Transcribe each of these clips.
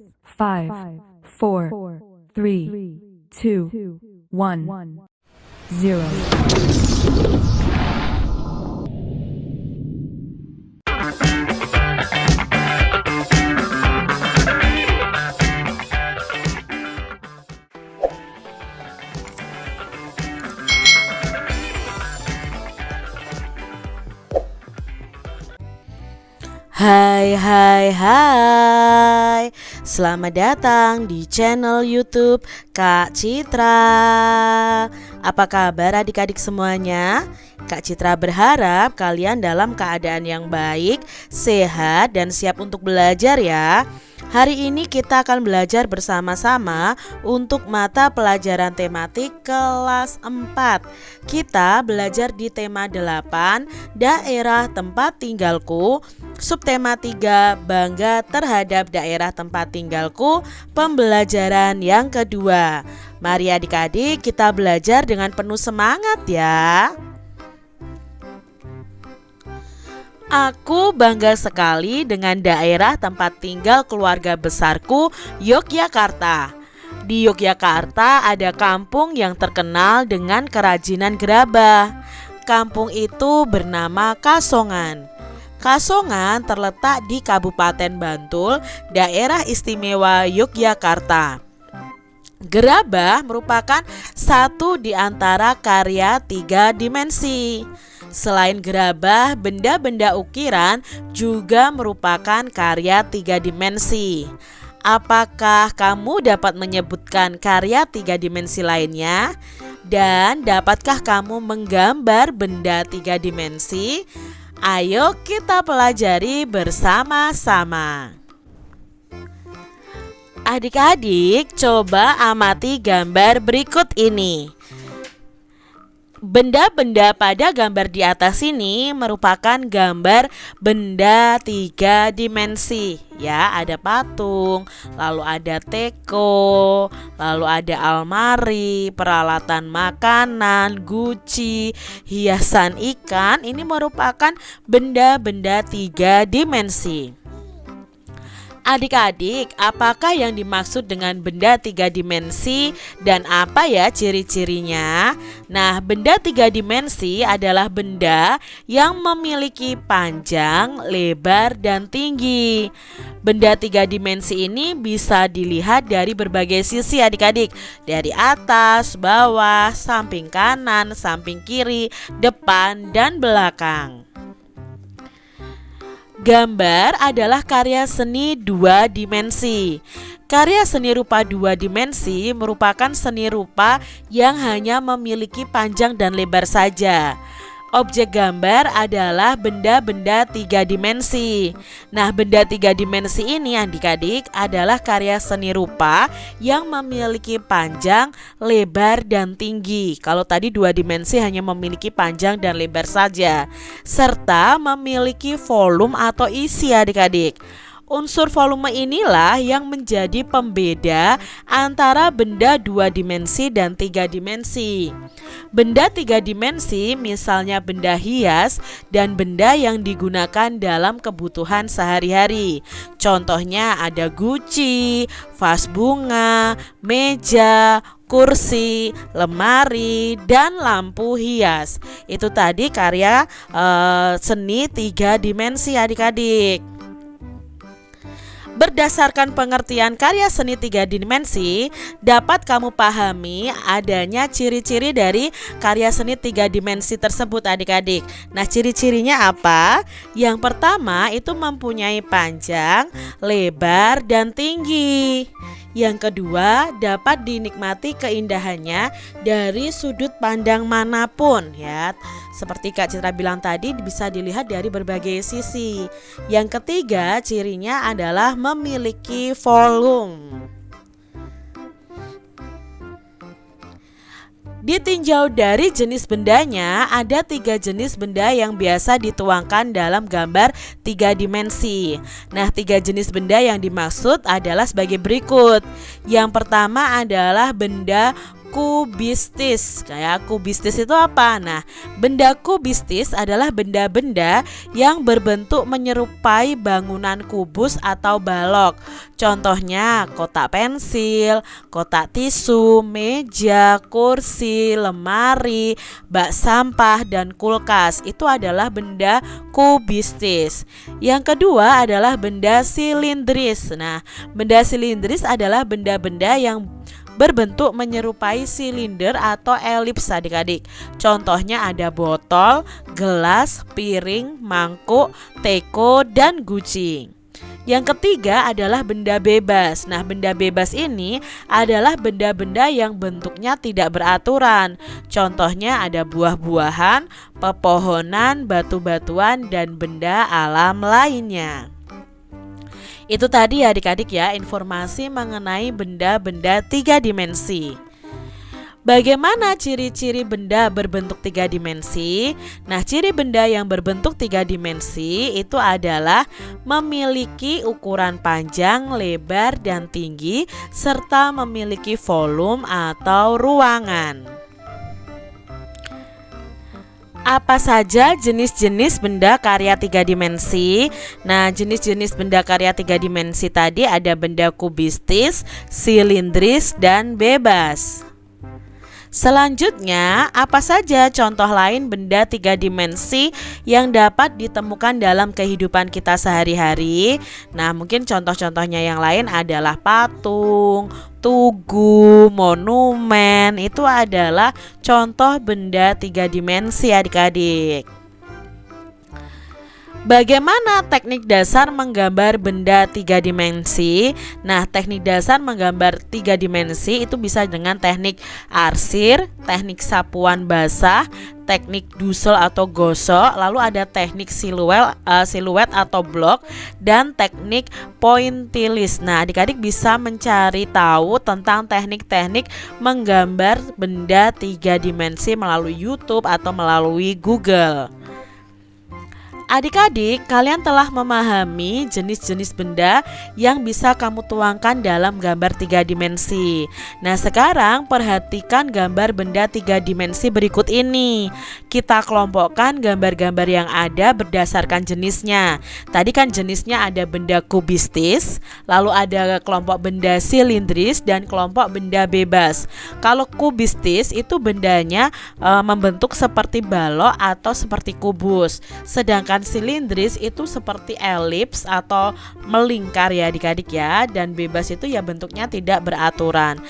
5, 4, 3, 2, 1, 0. Hai, selamat datang di channel YouTube Kak Citra. Apa kabar adik-adik semuanya? Kak Citra berharap kalian dalam keadaan yang baik, sehat, dan siap untuk belajar ya. Hari ini kita akan belajar bersama-sama untuk mata pelajaran tematik kelas 4. Kita belajar di tema 8, daerah tempat tinggalku. Subtema 3, bangga terhadap daerah tempat tinggalku, pembelajaran yang kedua. Mari adik-adik kita belajar dengan penuh semangat ya. Aku bangga sekali dengan daerah tempat tinggal keluarga besarku, Yogyakarta. Di Yogyakarta ada kampung yang terkenal dengan kerajinan gerabah. Kampung itu bernama Kasongan. Kasongan terletak di Kabupaten Bantul, daerah istimewa Yogyakarta. Gerabah merupakan satu di antara karya 3 dimensi. Selain gerabah, benda-benda ukiran juga merupakan karya 3 dimensi. Apakah kamu dapat menyebutkan karya 3 dimensi lainnya? Dan dapatkah kamu menggambar benda 3 dimensi? Ayo kita pelajari bersama-sama. Adik-adik, coba amati gambar berikut ini. Benda-benda pada gambar di atas ini merupakan gambar benda 3 dimensi. Ya, ada patung, lalu ada teko, lalu ada almari, peralatan makanan, guci, hiasan ikan. Ini merupakan benda-benda 3 dimensi. Adik-adik, apakah yang dimaksud dengan benda 3 dimensi dan apa ya ciri-cirinya? Nah, benda 3 dimensi adalah benda yang memiliki panjang, lebar, dan tinggi. Benda 3 dimensi ini bisa dilihat dari berbagai sisi adik-adik. Dari atas, bawah, samping kanan, samping kiri, depan, dan belakang. Gambar adalah karya seni 2 dimensi. Karya seni rupa 2 dimensi merupakan seni rupa yang hanya memiliki panjang dan lebar saja. Objek gambar adalah benda-benda 3 dimensi. Nah, benda 3 dimensi ini adik-adik adalah karya seni rupa yang memiliki panjang, lebar, dan tinggi. Kalau tadi 2 dimensi hanya memiliki panjang dan lebar saja, serta memiliki volume atau isi adik-adik. Unsur volume inilah yang menjadi pembeda antara benda 2 dimensi dan 3 dimensi. Benda 3 dimensi misalnya benda hias dan benda yang digunakan dalam kebutuhan sehari-hari. Contohnya ada guci, vas bunga, meja, kursi, lemari, dan lampu hias. Itu tadi karya seni 3 dimensi adik-adik. Berdasarkan pengertian karya seni 3 dimensi, dapat kamu pahami adanya ciri-ciri dari karya seni 3 dimensi tersebut adik-adik. Nah, ciri-cirinya apa? Yang pertama itu mempunyai panjang, lebar, dan tinggi. Yang kedua, dapat dinikmati keindahannya dari sudut pandang manapun ya. Seperti Kak Citra bilang tadi, bisa dilihat dari berbagai sisi. Yang ketiga, cirinya adalah memiliki volume. Ditinjau dari jenis bendanya, ada 3 jenis benda yang biasa dituangkan dalam gambar 3 dimensi. Nah, 3 jenis benda yang dimaksud adalah sebagai berikut. Yang pertama adalah benda kubistis. Kayak kubistis itu apa? Nah, benda kubistis adalah benda-benda yang berbentuk menyerupai bangunan kubus atau balok. Contohnya kotak pensil, kotak tisu, meja, kursi, lemari, bak sampah, dan kulkas. Itu adalah benda kubistis. Yang kedua adalah benda silindris. Nah, benda silindris adalah benda-benda yang berbentuk menyerupai silinder atau elips adik-adik. Contohnya ada botol, gelas, piring, mangkuk, teko, dan guci. Yang ketiga adalah benda bebas. Nah, benda bebas ini adalah benda-benda yang bentuknya tidak beraturan. Contohnya ada buah-buahan, pepohonan, batu-batuan, dan benda alam lainnya. Itu tadi ya adik-adik ya, informasi mengenai benda-benda 3 dimensi. Bagaimana ciri-ciri benda berbentuk 3 dimensi? Nah, ciri benda yang berbentuk 3 dimensi itu adalah memiliki ukuran panjang, lebar, dan tinggi, serta memiliki volume atau ruangan. Apa saja jenis-jenis benda karya 3 dimensi? Nah, jenis-jenis benda karya 3 dimensi tadi ada benda kubistis, silindris, dan bebas. Selanjutnya, apa saja contoh lain benda 3 dimensi yang dapat ditemukan dalam kehidupan kita sehari-hari? Nah, mungkin contoh-contohnya yang lain adalah patung, tugu, monumen. Itu adalah contoh benda 3 dimensi adik-adik. Bagaimana teknik dasar menggambar benda 3 dimensi? Nah, teknik dasar menggambar 3 dimensi itu bisa dengan teknik arsir, teknik sapuan basah, teknik dusel atau gosok, lalu ada teknik siluet atau blok, dan teknik pointillis. Nah, adik-adik bisa mencari tahu tentang teknik-teknik menggambar benda 3 dimensi melalui YouTube atau melalui Google. Adik-adik, kalian telah memahami jenis-jenis benda yang bisa kamu tuangkan dalam gambar 3 dimensi. Nah, sekarang perhatikan gambar benda 3 dimensi berikut ini. Kita kelompokkan gambar-gambar yang ada berdasarkan jenisnya. Tadi kan jenisnya ada benda kubistis, lalu ada kelompok benda silindris, dan kelompok benda bebas. Kalau kubistis itu bendanya membentuk seperti balok atau seperti kubus. Sedangkan silindris itu seperti elips atau melingkar ya adik-adik ya, dan bebas itu ya bentuknya tidak beraturan.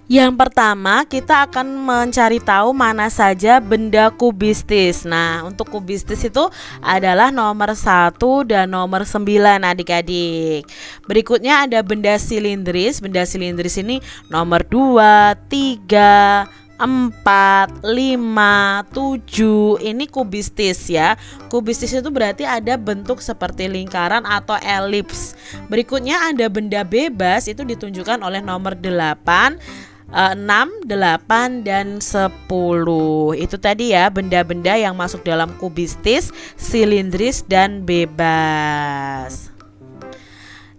Yang pertama kita akan mencari tahu mana saja benda kubistis. Nah, untuk kubistis itu adalah nomor 1 dan nomor 9 adik-adik. Berikutnya ada benda silindris. Benda silindris ini nomor 2, 3, 4, 5, 7. Ini kubistis ya. Kubistis itu berarti ada bentuk seperti lingkaran atau elips. Berikutnya ada benda bebas, itu ditunjukkan oleh nomor 8, 6, 8, dan 10. Itu tadi ya benda-benda yang masuk dalam kubistis, silindris, dan bebas.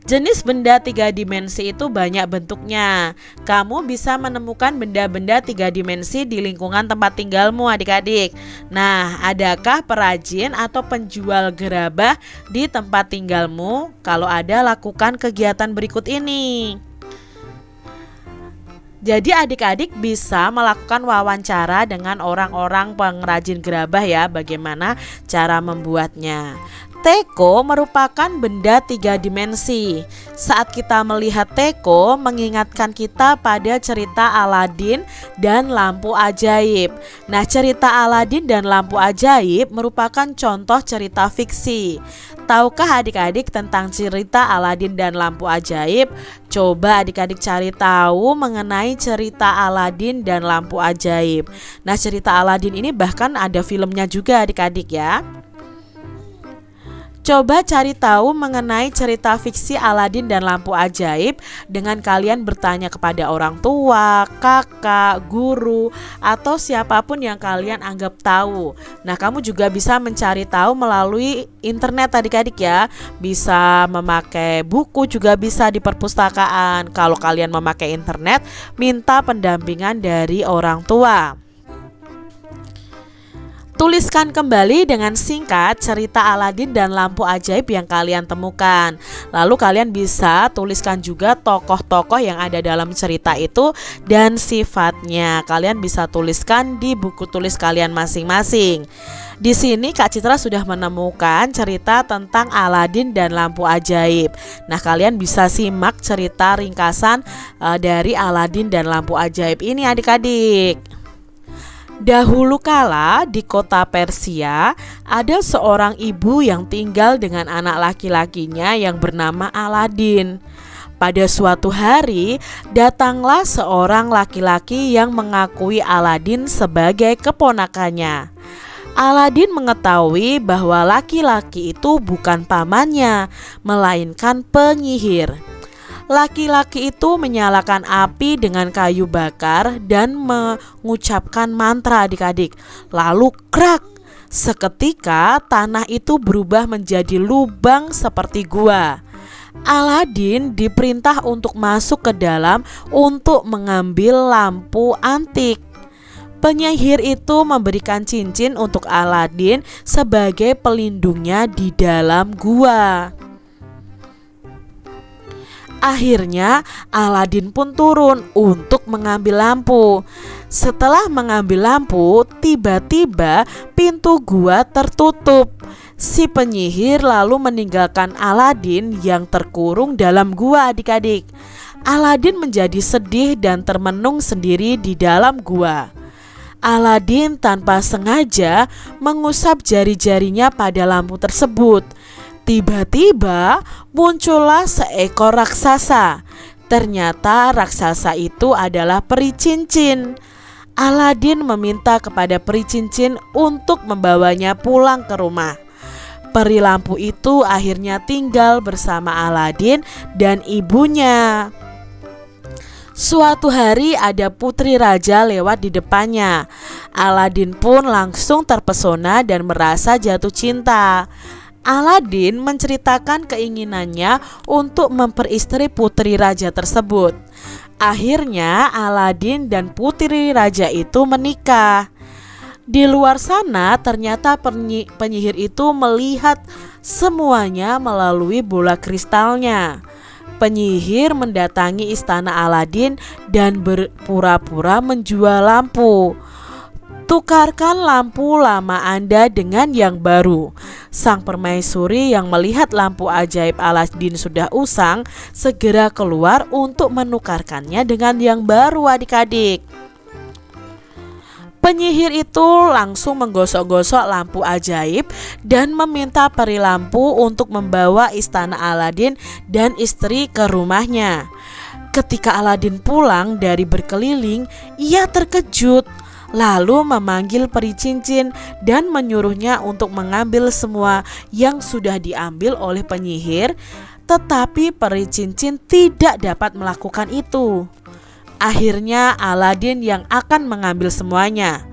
Jenis benda 3 dimensi itu banyak bentuknya. Kamu bisa menemukan benda-benda 3 dimensi di lingkungan tempat tinggalmu adik-adik. Nah, adakah perajin atau penjual gerabah di tempat tinggalmu? Kalau ada, lakukan kegiatan berikut ini. Jadi adik-adik bisa melakukan wawancara dengan orang-orang pengrajin gerabah ya, bagaimana cara membuatnya. Teko merupakan benda 3 dimensi. Saat kita melihat teko, mengingatkan kita pada cerita Aladin dan lampu ajaib. Nah, cerita Aladin dan lampu ajaib merupakan contoh cerita fiksi. Tahukah adik-adik tentang cerita Aladin dan lampu ajaib? Coba adik-adik cari tahu mengenai cerita Aladin dan lampu ajaib. Nah, cerita Aladin ini bahkan ada filmnya juga adik-adik ya. Coba cari tahu mengenai cerita fiksi Aladin dan lampu ajaib dengan kalian bertanya kepada orang tua, kakak, guru, atau siapapun yang kalian anggap tahu. Nah, kamu juga bisa mencari tahu melalui internet adik-adik ya. Bisa memakai buku, juga bisa di perpustakaan. Kalau kalian memakai internet, minta pendampingan dari orang tua. Tuliskan kembali dengan singkat cerita Aladin dan lampu ajaib yang kalian temukan. Lalu kalian bisa tuliskan juga tokoh-tokoh yang ada dalam cerita itu dan sifatnya. Kalian bisa tuliskan di buku tulis kalian masing-masing. Di sini Kak Citra sudah menemukan cerita tentang Aladin dan lampu ajaib. Nah, kalian bisa simak cerita ringkasan dari Aladin dan lampu ajaib ini adik-adik. Dahulu kala di kota Persia ada seorang ibu yang tinggal dengan anak laki-lakinya yang bernama Aladin. Pada suatu hari datanglah seorang laki-laki yang mengakui Aladin sebagai keponakannya. Aladin mengetahui bahwa laki-laki itu bukan pamannya, melainkan penyihir. Laki-laki itu menyalakan api dengan kayu bakar dan mengucapkan mantra adik-adik. Lalu krak, seketika tanah itu berubah menjadi lubang seperti gua. Aladin diperintah untuk masuk ke dalam untuk mengambil lampu antik. Penyihir itu memberikan cincin untuk Aladin sebagai pelindungnya di dalam gua. Akhirnya Aladin pun turun untuk mengambil lampu. Setelah mengambil lampu, tiba-tiba pintu gua tertutup. Si penyihir lalu meninggalkan Aladin yang terkurung dalam gua adik-adik. Aladin menjadi sedih dan termenung sendiri di dalam gua. Aladin tanpa sengaja mengusap jari-jarinya pada lampu tersebut. Tiba-tiba muncullah seekor raksasa. Ternyata raksasa itu adalah peri cincin. Aladin meminta kepada peri cincin untuk membawanya pulang ke rumah. Peri lampu itu akhirnya tinggal bersama Aladin dan ibunya. Suatu hari ada putri raja lewat di depannya. Aladin pun langsung terpesona dan merasa jatuh cinta. Aladin menceritakan keinginannya untuk memperistri putri raja tersebut. Akhirnya Aladin dan putri raja itu menikah. Di luar sana ternyata penyihir itu melihat semuanya melalui bola kristalnya. Penyihir mendatangi istana Aladin dan berpura-pura menjual lampu. Tukarkan lampu lama Anda dengan yang baru. Sang permaisuri yang melihat lampu ajaib Aladin sudah usang segera keluar untuk menukarkannya dengan yang baru adik-adik. Penyihir itu langsung menggosok-gosok lampu ajaib dan meminta peri lampu untuk membawa istana Aladin dan istri ke rumahnya. Ketika Aladin pulang dari berkeliling, ia terkejut. Lalu memanggil peri cincin dan menyuruhnya untuk mengambil semua yang sudah diambil oleh penyihir. Tetapi peri cincin tidak dapat melakukan itu. Akhirnya Aladin yang akan mengambil semuanya.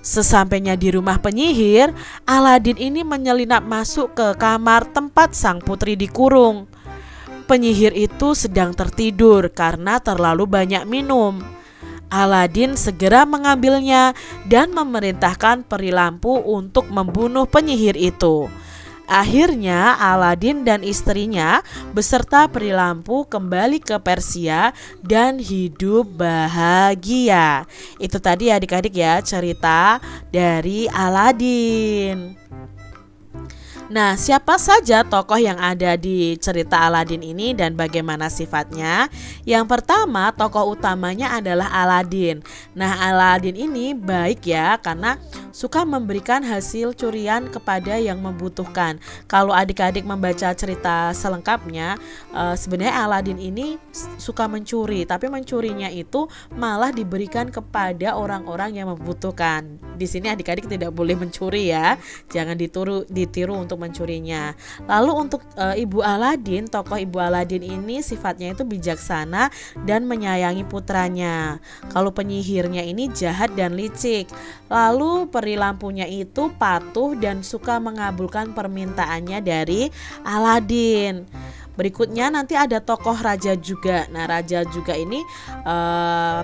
Sesampainya di rumah penyihir, Aladin ini menyelinap masuk ke kamar tempat sang putri dikurung. Penyihir itu sedang tertidur karena terlalu banyak minum. Aladin segera mengambilnya dan memerintahkan peri lampu untuk membunuh penyihir itu. Akhirnya Aladin dan istrinya beserta peri lampu kembali ke Persia dan hidup bahagia. Itu tadi adik-adik ya cerita dari Aladin. Nah, siapa saja tokoh yang ada di cerita Aladin ini dan bagaimana sifatnya? Yang pertama, tokoh utamanya adalah Aladin. Nah, Aladin ini baik ya karena suka memberikan hasil curian kepada yang membutuhkan. Kalau adik-adik membaca cerita selengkapnya, sebenarnya Aladin ini suka mencuri, tapi mencurinya itu malah diberikan kepada orang-orang yang membutuhkan. Di sini adik-adik tidak boleh mencuri ya, jangan ditiru untuk mencurinya. Lalu untuk Ibu Aladin, tokoh Ibu Aladin ini sifatnya itu bijaksana dan menyayangi putranya. Kalau penyihirnya ini jahat dan licik. Lalu peri lampunya itu patuh dan suka mengabulkan permintaannya dari Aladin. Berikutnya nanti ada tokoh raja juga. Nah, raja juga ini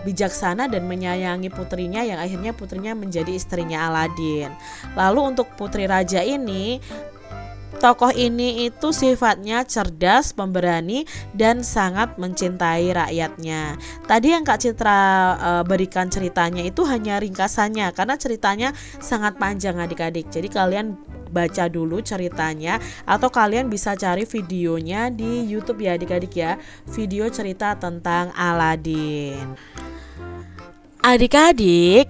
bijaksana dan menyayangi putrinya, yang akhirnya putrinya menjadi istrinya Aladin. Lalu untuk putri raja ini, tokoh ini itu sifatnya cerdas, pemberani, dan sangat mencintai rakyatnya. Tadi yang Kak Citra berikan ceritanya itu hanya ringkasannya, karena ceritanya sangat panjang adik-adik. Jadi kalian baca dulu ceritanya, atau kalian bisa cari videonya di YouTube ya adik-adik ya, video cerita tentang Aladin. Adik-adik,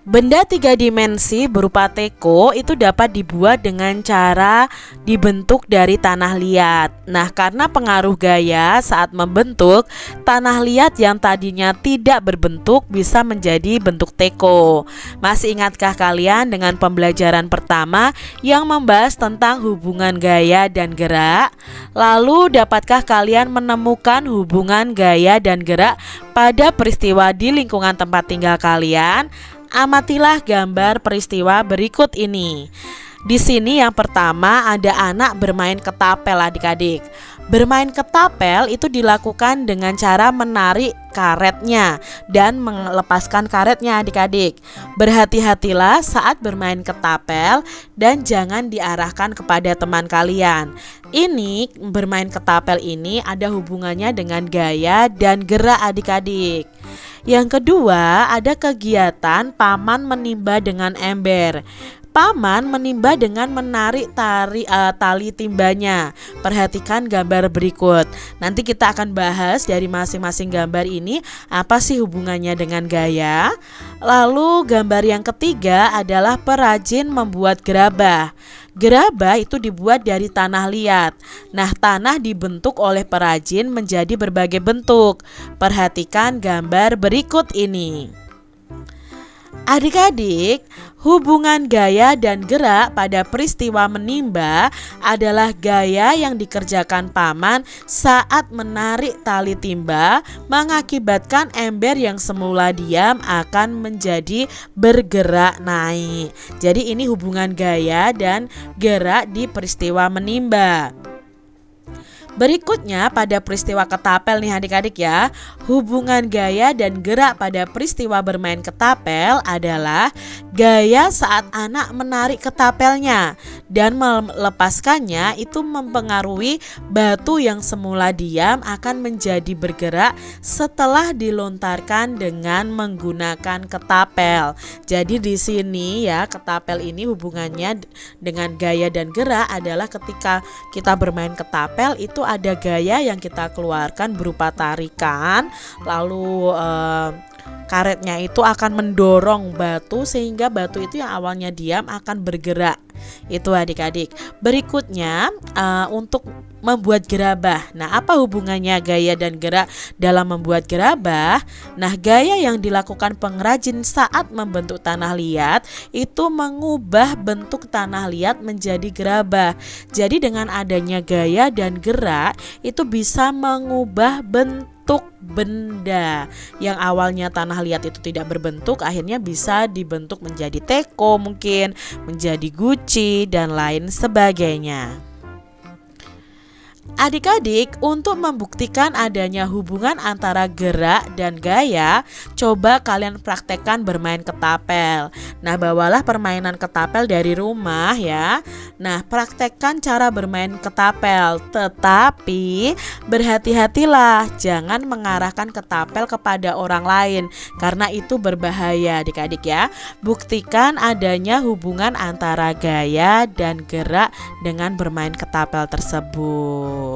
benda 3 dimensi berupa teko itu dapat dibuat dengan cara dibentuk dari tanah liat. Nah, karena pengaruh gaya saat membentuk, tanah liat yang tadinya tidak berbentuk bisa menjadi bentuk teko. Masih ingatkah kalian dengan pembelajaran pertama yang membahas tentang hubungan gaya dan gerak? Lalu, dapatkah kalian menemukan hubungan gaya dan gerak pada peristiwa di lingkungan tempat tinggal kalian? Amatilah gambar peristiwa berikut ini. Di sini yang pertama ada anak bermain ketapel adik-adik. Bermain ketapel itu dilakukan dengan cara menarik karetnya dan melepaskan karetnya adik-adik. Berhati-hatilah saat bermain ketapel dan jangan diarahkan kepada teman kalian. Ini bermain ketapel ini ada hubungannya dengan gaya dan gerak adik-adik. Yang kedua ada kegiatan paman menimba dengan ember. Paman menimba dengan menarik tali timbanya. Perhatikan gambar berikut. Nanti kita akan bahas dari masing-masing gambar ini apa sih hubungannya dengan gaya. Lalu gambar yang ketiga adalah perajin membuat gerabah. Gerabah itu dibuat dari tanah liat. Nah, tanah dibentuk oleh perajin menjadi berbagai bentuk. Perhatikan gambar berikut ini. Adik-adik, hubungan gaya dan gerak pada peristiwa menimba adalah gaya yang dikerjakan paman saat menarik tali timba mengakibatkan ember yang semula diam akan menjadi bergerak naik. Jadi ini hubungan gaya dan gerak di peristiwa menimba. Berikutnya pada peristiwa ketapel nih adik-adik ya. Hubungan gaya dan gerak pada peristiwa bermain ketapel adalah gaya saat anak menarik ketapelnya dan melepaskannya itu mempengaruhi batu yang semula diam akan menjadi bergerak setelah dilontarkan dengan menggunakan ketapel. Jadi di sini ya, ketapel ini hubungannya dengan gaya dan gerak adalah ketika kita bermain ketapel itu ada gaya yang kita keluarkan berupa tarikan, lalu karetnya itu akan mendorong batu sehingga batu itu yang awalnya diam akan bergerak. Itu adik-adik. Berikutnya untuk membuat gerabah. Nah, apa hubungannya gaya dan gerak dalam membuat gerabah? Nah, gaya yang dilakukan pengrajin saat membentuk tanah liat itu mengubah bentuk tanah liat menjadi gerabah. Jadi dengan adanya gaya dan gerak itu bisa mengubah bentuk benda yang awalnya tanah liat itu tidak berbentuk, akhirnya bisa dibentuk menjadi teko, mungkin menjadi guci dan lain sebagainya. Adik-adik, untuk membuktikan adanya hubungan antara gerak dan gaya, coba kalian praktekkan bermain ketapel. Nah, bawalah permainan ketapel dari rumah ya. Nah, praktekkan cara bermain ketapel, tetapi berhati-hatilah, jangan mengarahkan ketapel kepada orang lain karena itu berbahaya adik-adik ya. Buktikan adanya hubungan antara gaya dan gerak dengan bermain ketapel tersebut.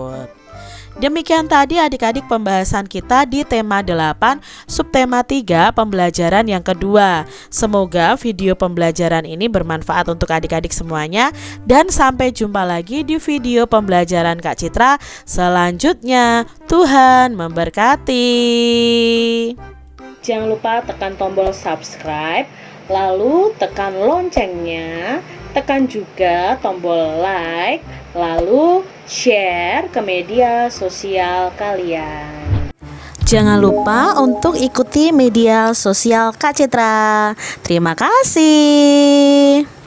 Demikian tadi adik-adik pembahasan kita di tema 8 subtema 3 pembelajaran yang kedua. Semoga video pembelajaran ini bermanfaat untuk adik-adik semuanya, dan sampai jumpa lagi di video pembelajaran Kak Citra selanjutnya. Tuhan memberkati. Jangan lupa tekan tombol subscribe, lalu tekan loncengnya, tekan juga tombol like, lalu share ke media sosial kalian. Jangan lupa untuk ikuti media sosial Kak Citra. Terima kasih.